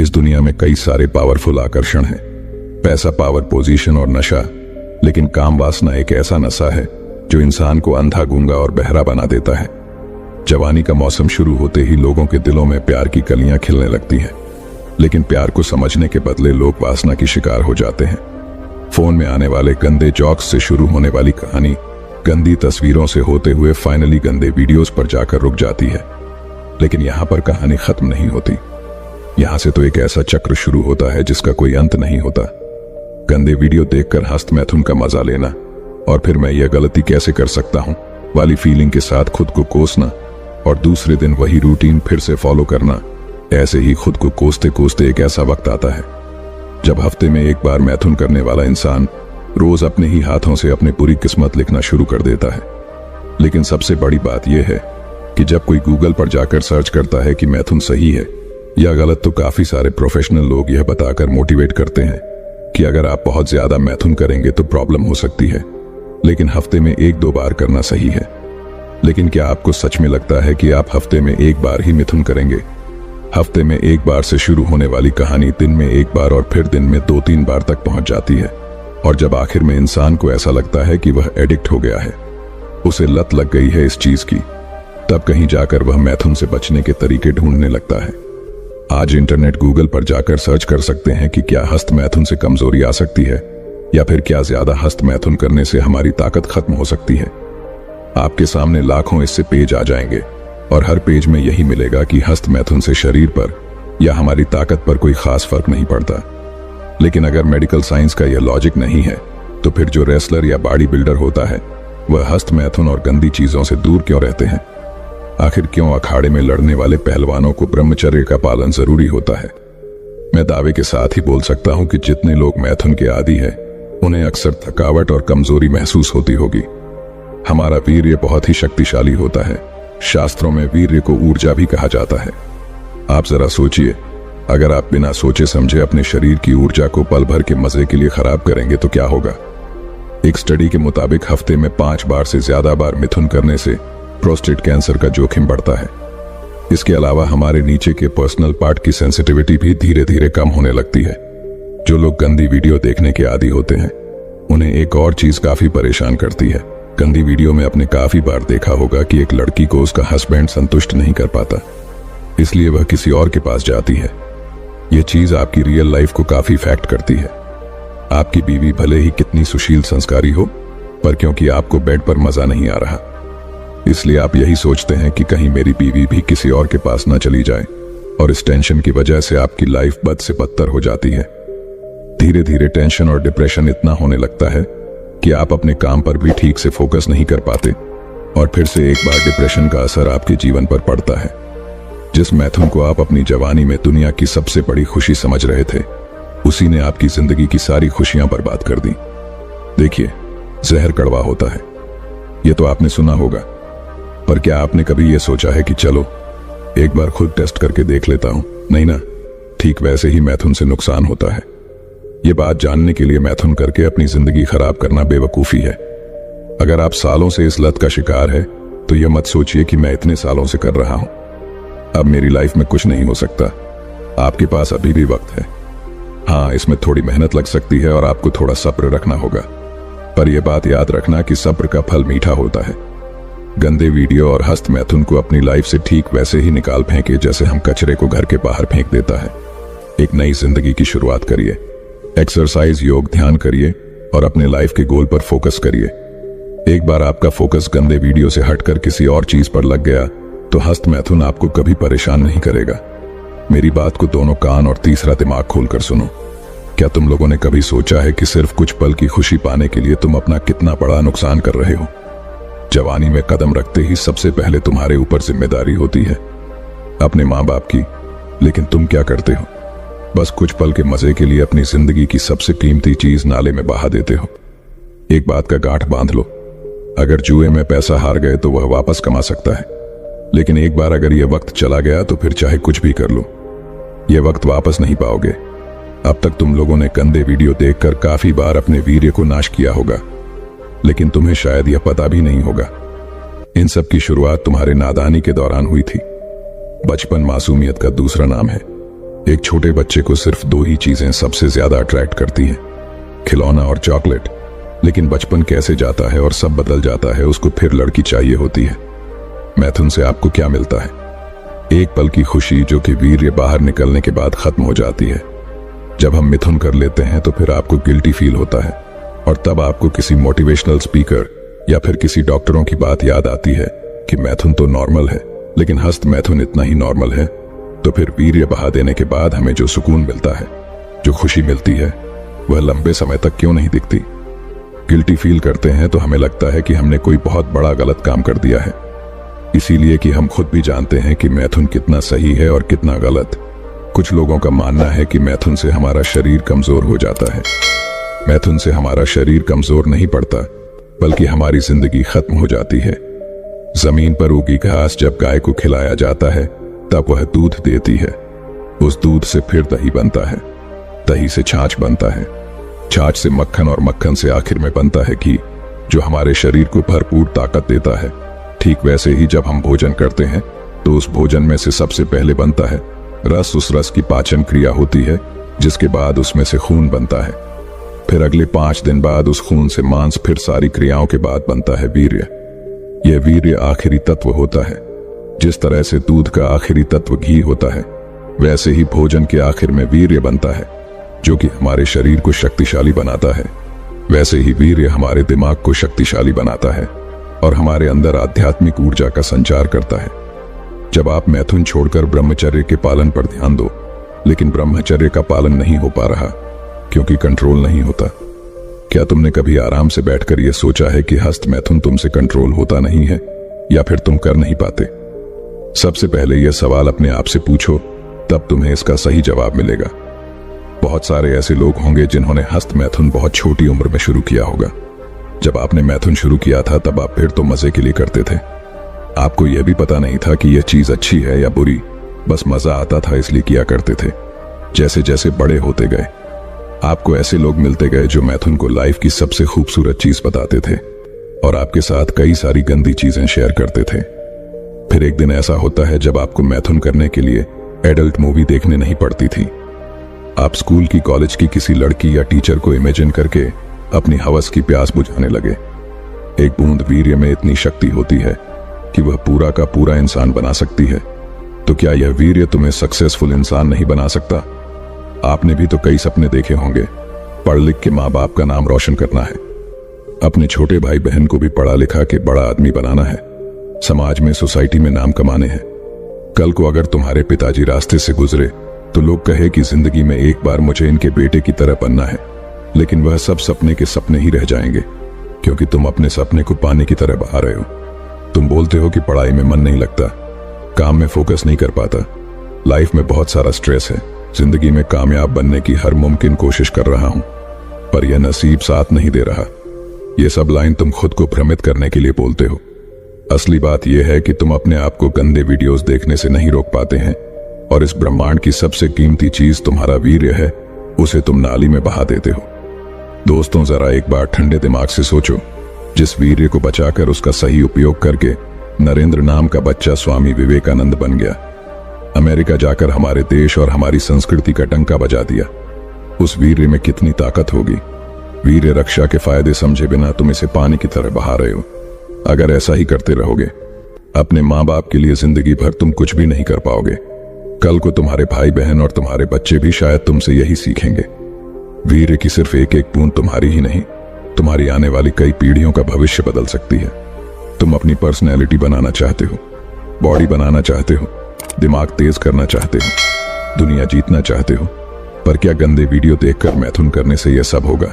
इस दुनिया में कई सारे पावरफुल आकर्षण हैं, पैसा, पावर, पोजीशन और नशा। लेकिन काम वासना एक ऐसा नशा है जो इंसान को अंधा, गूंगा और बहरा बना देता है। जवानी का मौसम शुरू होते ही लोगों के दिलों में प्यार की कलियां खिलने लगती हैं, लेकिन प्यार को समझने के बदले लोग वासना की शिकार हो जाते हैं। फोन में आने वाले गंदे जोक्स से शुरू होने वाली कहानी गंदी तस्वीरों से होते हुए फाइनली गंदे वीडियोस पर जाकर रुक जाती है। लेकिन यहाँ पर कहानी खत्म नहीं होती। यहाँ से तो एक ऐसा चक्र शुरू होता है जिसका कोई अंत नहीं होता। गंदे वीडियो देखकर हस्त मैथुन का मजा लेना और फिर मैं यह गलती कैसे कर सकता हूँ वाली फीलिंग के साथ खुद को कोसना और दूसरे दिन वही रूटीन फिर से फॉलो करना। ऐसे ही खुद को कोसते कोसते एक ऐसा वक्त आता है जब हफ्ते में एक बार मैथुन करने वाला इंसान रोज अपने ही हाथों से अपनी पूरी किस्मत लिखना शुरू कर देता है। लेकिन सबसे बड़ी बात यह है कि जब कोई गूगल पर जाकर सर्च करता है कि मैथुन सही है या गलत, तो काफी सारे प्रोफेशनल लोग यह बताकर मोटिवेट करते हैं कि अगर आप बहुत ज्यादा मैथुन करेंगे तो प्रॉब्लम हो सकती है, लेकिन हफ्ते में 1-2 बार करना सही है। लेकिन क्या आपको सच में लगता है कि आप हफ्ते में 1 बार ही मिथुन करेंगे? हफ्ते में 1 बार से शुरू होने वाली कहानी दिन में 1 बार और फिर दिन में 2-3 बार तक पहुंच जाती है। और जब आखिर में इंसान को ऐसा लगता है कि वह एडिक्ट हो गया है, उसे लत लग गई है इस चीज की, तब कहीं जाकर वह मैथुन से बचने के तरीके ढूंढने लगता है। आज इंटरनेट, गूगल पर जाकर सर्च कर सकते हैं कि क्या हस्त मैथुन से कमजोरी आ सकती है या फिर क्या ज्यादा हस्त मैथुन करने से हमारी ताकत खत्म हो सकती है। आपके सामने लाखों इससे पेज आ जाएंगे और हर पेज में यही मिलेगा कि हस्त मैथुन से शरीर पर या हमारी ताकत पर कोई खास फर्क नहीं पड़ता। लेकिन अगर मेडिकल साइंस का यह लॉजिक नहीं है तो फिर जो रेसलर या बॉडी बिल्डर होता है वह हस्त मैथुन और गंदी चीजों से दूर क्यों रहते हैं? आखिर क्यों अखाड़े में लड़ने वाले पहलवानों को ब्रह्मचर्य का पालन जरूरी होता है? मैं दावे के साथ ही बोल सकता हूं कि जितने लोग मैथुन के आदी हैं, उन्हें अक्सर थकावट और कमजोरी महसूस होती होगी। हमारा वीर्य बहुत ही शक्तिशाली होता है। शास्त्रों में वीर्य को ऊर्जा भी कहा जाता है। आप जरा सोचिए, अगर आप बिना सोचे समझे अपने शरीर की ऊर्जा को पल भर के मजे के लिए खराब करेंगे तो क्या होगा? एक स्टडी के मुताबिक हफ्ते में 5 बार से ज्यादा बार मिथुन करने से प्रोस्टेट कैंसर का जोखिम बढ़ता है। इसके अलावा हमारे नीचे के पर्सनल पार्ट की सेंसिटिविटी भी धीरे धीरे कम होने लगती है। जो लोग गंदी वीडियो देखने के आदी होते हैं, उन्हें एक और चीज काफी परेशान करती है। गंदी वीडियो में आपने काफी बार देखा होगा कि एक लड़की को उसका हस्बैंड संतुष्ट नहीं कर पाता, इसलिए वह किसी और के पास जाती है। यह चीज आपकी रियल लाइफ को काफी इफेक्ट करती है। आपकी बीवी भले ही कितनी सुशील संस्कारी हो, पर क्योंकि आपको बेड पर मजा नहीं आ रहा, इसलिए आप यही सोचते हैं कि कहीं मेरी बीवी भी किसी और के पास ना चली जाए, और इस टेंशन की वजह से आपकी लाइफ बद से बदतर हो जाती है। धीरे धीरे टेंशन और डिप्रेशन इतना होने लगता है कि आप अपने काम पर भी ठीक से फोकस नहीं कर पाते, और फिर से एक बार डिप्रेशन का असर आपके जीवन पर पड़ता है। जिस मैथुन को आप अपनी जवानी में दुनिया की सबसे बड़ी खुशी समझ रहे थे, उसी ने आपकी जिंदगी की सारी खुशियां बर्बाद कर दी। देखिए, जहर कड़वा होता है, यह तो आपने सुना होगा, पर क्या आपने कभी यह सोचा है कि चलो एक बार खुद टेस्ट करके देख लेता हूं? नहीं ना। ठीक वैसे ही मैथुन से नुकसान होता है। यह बात जानने के लिए मैथुन करके अपनी जिंदगी खराब करना बेवकूफी है। अगर आप सालों से इस लत का शिकार है तो यह मत सोचिए कि मैं इतने सालों से कर रहा हूं, अब मेरी लाइफ में कुछ नहीं हो सकता। आपके पास अभी भी वक्त है। हाँ, इसमें थोड़ी मेहनत लग सकती है और आपको थोड़ा सब्र रखना होगा, पर यह बात याद रखना कि सब्र का फल मीठा होता है। गंदे वीडियो और हस्त मैथुन को अपनी लाइफ से ठीक वैसे ही निकाल फेंके जैसे हम कचरे को घर के बाहर फेंक देता है। एक नई जिंदगी की शुरुआत करिए। एक्सरसाइज, योग, ध्यान करिए और अपने लाइफ के गोल पर फोकस करिए। एक बार आपका फोकस गंदे वीडियो से हटकर किसी और चीज पर लग गया तो हस्त मैथुन आपको कभी परेशान नहीं करेगा। मेरी बात को दोनों कान और तीसरा दिमाग खोलकर सुनो। क्या तुम लोगों ने कभी सोचा है कि सिर्फ कुछ पल की खुशी पाने के लिए तुम अपना कितना बड़ा नुकसान कर रहे हो? जवानी में कदम रखते ही सबसे पहले तुम्हारे ऊपर जिम्मेदारी होती है अपने माँ बाप की, लेकिन तुम क्या करते हो? बस कुछ पल के मजे के लिए अपनी जिंदगी की सबसे कीमती चीज नाले में बहा देते हो। एक बात का गांठ बांध लो, अगर जुए में पैसा हार गए तो वह वापस कमा सकता है, लेकिन एक बार अगर यह वक्त चला गया तो फिर चाहे कुछ भी कर लो, यह वक्त वापस नहीं पाओगे। अब तक तुम लोगों ने गंदे वीडियो देखकर काफी बार अपने वीर्य को नाश किया होगा, लेकिन तुम्हें शायद यह पता भी नहीं होगा। इन सब की शुरुआत तुम्हारे नादानी के दौरान हुई थी। बचपन मासूमियत का दूसरा नाम है। एक छोटे बच्चे को सिर्फ दो ही चीजें सबसे ज्यादा अट्रैक्ट करती हैं, खिलौना और चॉकलेट। लेकिन बचपन कैसे जाता है और सब बदल जाता है, उसको फिर लड़की चाहिए होती है। मैथुन से आपको क्या मिलता है? एक पल की खुशी जो कि वीर्य बाहर निकलने के बाद खत्म हो जाती है। जब हम मिथुन कर लेते हैं तो फिर आपको गिल्टी फील होता है, और तब आपको किसी मोटिवेशनल स्पीकर या फिर किसी डॉक्टरों की बात याद आती है कि मैथुन तो नॉर्मल है, लेकिन हस्त मैथुन इतना ही नॉर्मल है। तो फिर वीर्य बहा देने के बाद हमें जो सुकून मिलता है, जो खुशी मिलती है, वह लंबे समय तक क्यों नहीं दिखती? गिल्टी फील करते हैं तो हमें लगता है कि हमने कोई बहुत बड़ा गलत काम कर दिया है, इसीलिए कि हम खुद भी जानते हैं कि मैथुन कितना सही है और कितना गलत। कुछ लोगों का मानना है कि मैथुन से हमारा शरीर कमजोर हो जाता है। मैथुन से हमारा शरीर कमजोर नहीं पड़ता, बल्कि हमारी जिंदगी खत्म हो जाती है। जमीन पर उगी घास जब गाय को खिलाया जाता है तब वह दूध देती है। उस दूध से फिर दही बनता है, दही से छाछ बनता है, छाछ से मक्खन, और मक्खन से आखिर में बनता है घी, जो हमारे शरीर को भरपूर ताकत देता है। ठीक वैसे ही जब हम भोजन करते हैं तो उस भोजन में से सबसे पहले बनता है रस। उस रस की पाचन क्रिया होती है, जिसके बाद उसमें से खून बनता है। फिर अगले 5 दिन बाद उस खून से मांस, फिर सारी क्रियाओं के बाद बनता है वीर्य। यह वीर्य आखिरी तत्व होता है। जिस तरह से दूध का आखिरी तत्व घी होता है, वैसे ही भोजन के आखिर में वीर्य बनता है, जो कि हमारे शरीर को शक्तिशाली बनाता है। वैसे ही वीर्य हमारे दिमाग को शक्तिशाली बनाता है और हमारे अंदर आध्यात्मिक ऊर्जा का संचार करता है। जब आप मैथुन छोड़कर ब्रह्मचर्य के पालन पर ध्यान दो, लेकिन ब्रह्मचर्य का पालन नहीं हो पा रहा क्योंकि कंट्रोल नहीं होता। क्या तुमने कभी आराम से बैठकर यह सोचा है कि हस्त मैथुन तुमसे कंट्रोल होता नहीं है, या फिर तुम कर नहीं पाते? सबसे पहले यह सवाल अपने आप से पूछो, तब तुम्हें इसका सही जवाब मिलेगा। बहुत सारे ऐसे लोग होंगे जिन्होंने हस्त मैथुन बहुत छोटी उम्र में शुरू किया होगा। जब आपने मैथुन शुरू किया था तब आप फिर तो मजे के लिए करते थे। आपको यह भी पता नहीं था कि यह चीज अच्छी है या बुरी, बस मजा आता था इसलिए किया करते थे। जैसे जैसे बड़े होते गए, आपको ऐसे लोग मिलते गए जो मैथुन को लाइफ की सबसे खूबसूरत चीज बताते थे और आपके साथ कई सारी गंदी चीजें शेयर करते थे। फिर एक दिन ऐसा होता है जब आपको मैथुन करने के लिए एडल्ट मूवी देखने नहीं पड़ती थी। आप स्कूल की, कॉलेज की किसी लड़की या टीचर को इमेजिन करके अपनी हवस की प्यास बुझाने लगे। एक बूंद वीर्य में इतनी शक्ति होती है कि वह पूरा का पूरा इंसान बना सकती है। तो क्या यह वीर्य तुम्हें सक्सेसफुल इंसान नहीं बना सकता? आपने भी तो कई सपने देखे होंगे। पढ़ लिख के माँ बाप का नाम रोशन करना है, अपने छोटे भाई बहन को भी पढ़ा लिखा के बड़ा आदमी बनाना है, समाज में, सोसाइटी में नाम कमाने हैं। कल को अगर तुम्हारे पिताजी रास्ते से गुजरे तो लोग कहे कि जिंदगी में एक बार मुझे इनके बेटे की तरह बनना है, लेकिन वह सब सपने के सपने ही रह जाएंगे, क्योंकि तुम अपने सपने को पानी की तरह बहा रहे हो। तुम बोलते हो कि पढ़ाई में मन नहीं लगता, काम में फोकस नहीं कर पाता, लाइफ में बहुत सारा स्ट्रेस है, जिंदगी में कामयाब बनने की हर मुमकिन कोशिश कर रहा हूं, पर यह नसीब साथ नहीं दे रहा। यह सब लाइन तुम खुद को भ्रमित करने के लिए बोलते हो। असली बात यह है कि तुम अपने आप को गंदे वीडियोस देखने से नहीं रोक पाते हैं, और इस ब्रह्मांड की सबसे कीमती चीज तुम्हारा वीर्य है, उसे तुम नाली में बहा देते हो। दोस्तों, जरा एक बार ठंडे दिमाग से सोचो। जिस वीर्य को बचाकर उसका सही उपयोग करके नरेंद्र नाम का बच्चा स्वामी विवेकानंद बन गया, अमेरिका जाकर हमारे देश और हमारी संस्कृति का डंका बजा दिया, उस वीर्य में कितनी ताकत होगी। वीर्य रक्षा के फायदे समझे बिना तुम इसे पानी की तरह बहा रहे हो। अगर ऐसा ही करते रहोगे, अपने माँ बाप के लिए जिंदगी भर तुम कुछ भी नहीं कर पाओगे। कल को तुम्हारे भाई बहन और तुम्हारे बच्चे भी शायद तुमसे यही सीखेंगे। वीर्य की सिर्फ एक एक बूंद तुम्हारी ही नहीं, तुम्हारी आने वाली कई पीढ़ियों का भविष्य बदल सकती है। तुम अपनी पर्सनैलिटी बनाना चाहते हो, बॉडी बनाना चाहते हो, दिमाग तेज करना चाहते हो, दुनिया जीतना चाहते हो, पर क्या गंदे वीडियो देखकर मैथुन करने से यह सब होगा?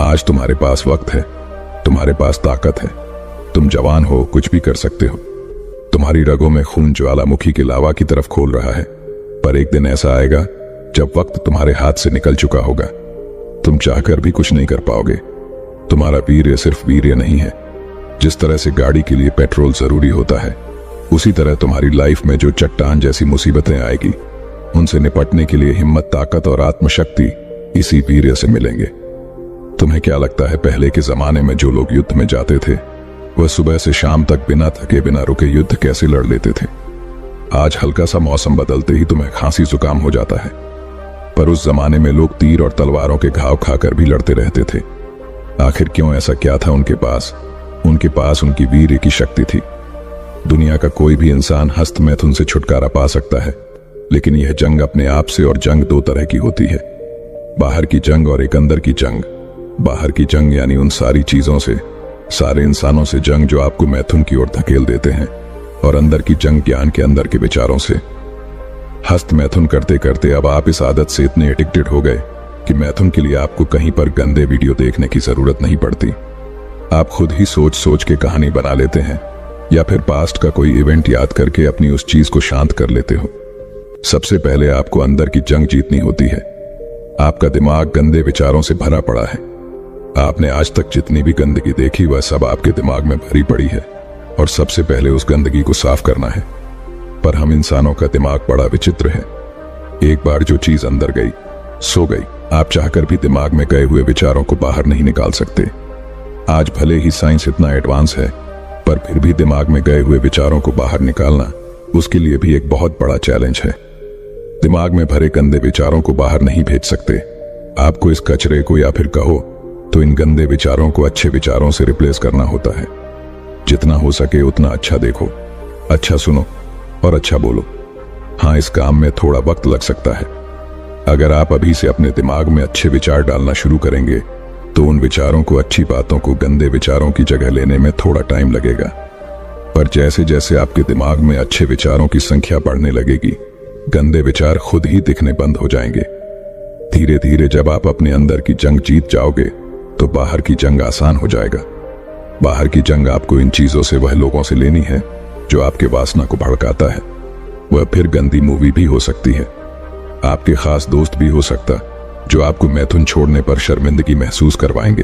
आज तुम्हारे पास वक्त है, तुम्हारे पास ताकत है, तुम जवान हो, कुछ भी कर सकते हो। तुम्हारी रगों में खून ज्वालामुखी के लावा की तरफ खोल रहा है, पर एक दिन ऐसा आएगा जब वक्त तुम्हारे हाथ से निकल चुका होगा। तुम चाहकर भी कुछ नहीं कर पाओगे। तुम्हारा वीर्य सिर्फ वीर्य नहीं है। जिस तरह से गाड़ी के लिए पेट्रोल जरूरी होता है, उसी तरह तुम्हारी लाइफ में जो चट्टान जैसी मुसीबतें आएगी, उनसे निपटने के लिए हिम्मत, ताकत और आत्मशक्ति इसी वीर्य से मिलेंगे। तुम्हें क्या लगता है पहले के जमाने में जो लोग युद्ध में जाते थे, वह सुबह से शाम तक बिना थके बिना रुके युद्ध कैसे लड़ लेते थे? आज हल्का सा मौसम बदलते ही तुम्हें खांसी जुकाम हो जाता है। पर उस जमाने में लोग तीर और तलवारों के घाव खाकर भी लड़ते रहते थे। आखिर क्यों? ऐसा क्या था उनके पास? उनके पास उनकी वीर्य की शक्ति थी। दुनिया का कोई भी इंसान हस्त मैथुन से छुटकारा पा सकता है, लेकिन यह जंग अपने आप से और जंग दो तरह की होती है, बाहर की जंग और एक अंदर की जंग। बाहर की जंग यानी उन सारी चीजों से, सारे इंसानों से जंग जो आपको मैथुन की ओर धकेल देते हैं, और अंदर की जंग ज्ञान के अंदर के विचारों से। हस्त मैथुन करते करते अब आप इस आदत से इतने एडिक्टेड हो गए कि मैथुन के लिए आपको कहीं पर गंदे वीडियो देखने की जरूरत नहीं पड़ती। आप खुद ही सोच सोच के कहानी बना लेते हैं, या फिर पास्ट का कोई इवेंट याद करके अपनी उस चीज को शांत कर लेते हो। सबसे पहले आपको अंदर की जंग जीतनी होती है। आपका दिमाग गंदे विचारों से भरा पड़ा है। आपने आज तक जितनी भी गंदगी देखी वह सब आपके दिमाग में भरी पड़ी है, और सबसे पहले उस गंदगी को साफ करना है। पर हम इंसानों का दिमाग बड़ा विचित्र है। एक बार जो चीज अंदर गई सो गई। आप चाहकर भी दिमाग में गए हुए विचारों को बाहर नहीं निकाल सकते। आज भले ही साइंस इतना एडवांस है, पर फिर भी दिमाग में गए हुए विचारों को बाहर निकालना उसके लिए भी एक बहुत बड़ा चैलेंज है। दिमाग में भरे गंदे विचारों को बाहर नहीं भेज सकते। आपको इस कचरे को, या फिर कहो तो इन गंदे विचारों को अच्छे विचारों से रिप्लेस करना होता है। जितना हो सके उतना अच्छा देखो, अच्छा सुनो और अच्छा बोलो। हाँ, इस काम में थोड़ा वक्त लग सकता है। अगर आप अभी से अपने दिमाग में अच्छे विचार डालना शुरू करेंगे तो उन विचारों को, अच्छी बातों को गंदे विचारों की जगह लेने में थोड़ा टाइम लगेगा। पर जैसे जैसे आपके दिमाग में अच्छे विचारों की संख्या बढ़ने लगेगी, गंदे विचार खुद ही दिखने बंद हो जाएंगे। धीरे धीरे जब आप अपने अंदर की जंग जीत जाओगे तो बाहर की जंग आसान हो जाएगा। बाहर की जंग आपको इन चीजों से, वह लोगों से लेनी है जो आपके वासना को भड़काता है। वह फिर गंदी मूवी भी हो सकती है, आपके खास दोस्त भी हो सकता जो आपको मैथुन छोड़ने पर शर्मिंदगी महसूस करवाएंगे।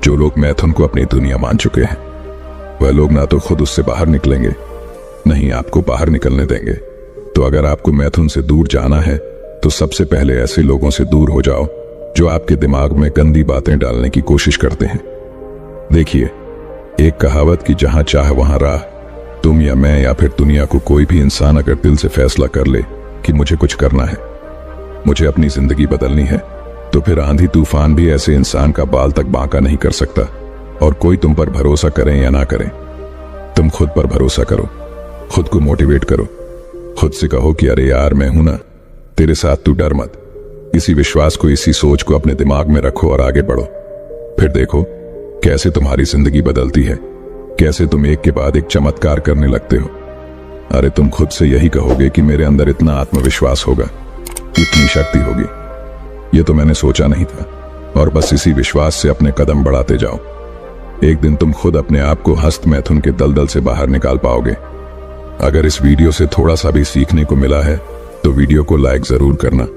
जो लोग मैथुन को अपनी दुनिया मान चुके हैं वह लोग ना तो खुद उससे बाहर निकलेंगे, नहीं आपको बाहर निकलने देंगे। तो अगर आपको मैथुन से दूर जाना है तो सबसे पहले ऐसे लोगों से दूर हो जाओ जो आपके दिमाग में गंदी बातें डालने की कोशिश करते हैं। देखिए, एक कहावत कि जहां चाह वहां राह। तुम या मैं या फिर दुनिया को कोई भी इंसान अगर दिल से फैसला कर ले कि मुझे कुछ करना है, मुझे अपनी जिंदगी बदलनी है, तो फिर आंधी तूफान भी ऐसे इंसान का बाल तक बांका नहीं कर सकता। और कोई तुम पर भरोसा करें या ना करें, तुम खुद पर भरोसा करो, खुद को मोटिवेट करो, खुद से कहो कि अरे यार मैं हूं ना तेरे साथ, तू डर मत। इसी विश्वास को, इसी सोच को अपने दिमाग में रखो और आगे बढ़ो। फिर देखो कैसे तुम्हारी जिंदगी बदलती है, कैसे तुम एक के बाद एक चमत्कार करने लगते हो। अरे तुम खुद से यही कहोगे कि मेरे अंदर इतना आत्मविश्वास होगा, इतनी शक्ति होगी, ये तो मैंने सोचा नहीं था। और बस इसी विश्वास से अपने कदम बढ़ाते जाओ। एक दिन तुम खुद अपने आप को हस्त मैथुन के दलदल से बाहर निकाल पाओगे। अगर इस वीडियो से थोड़ा सा भी सीखने को मिला है तो वीडियो को लाइक जरूर करना।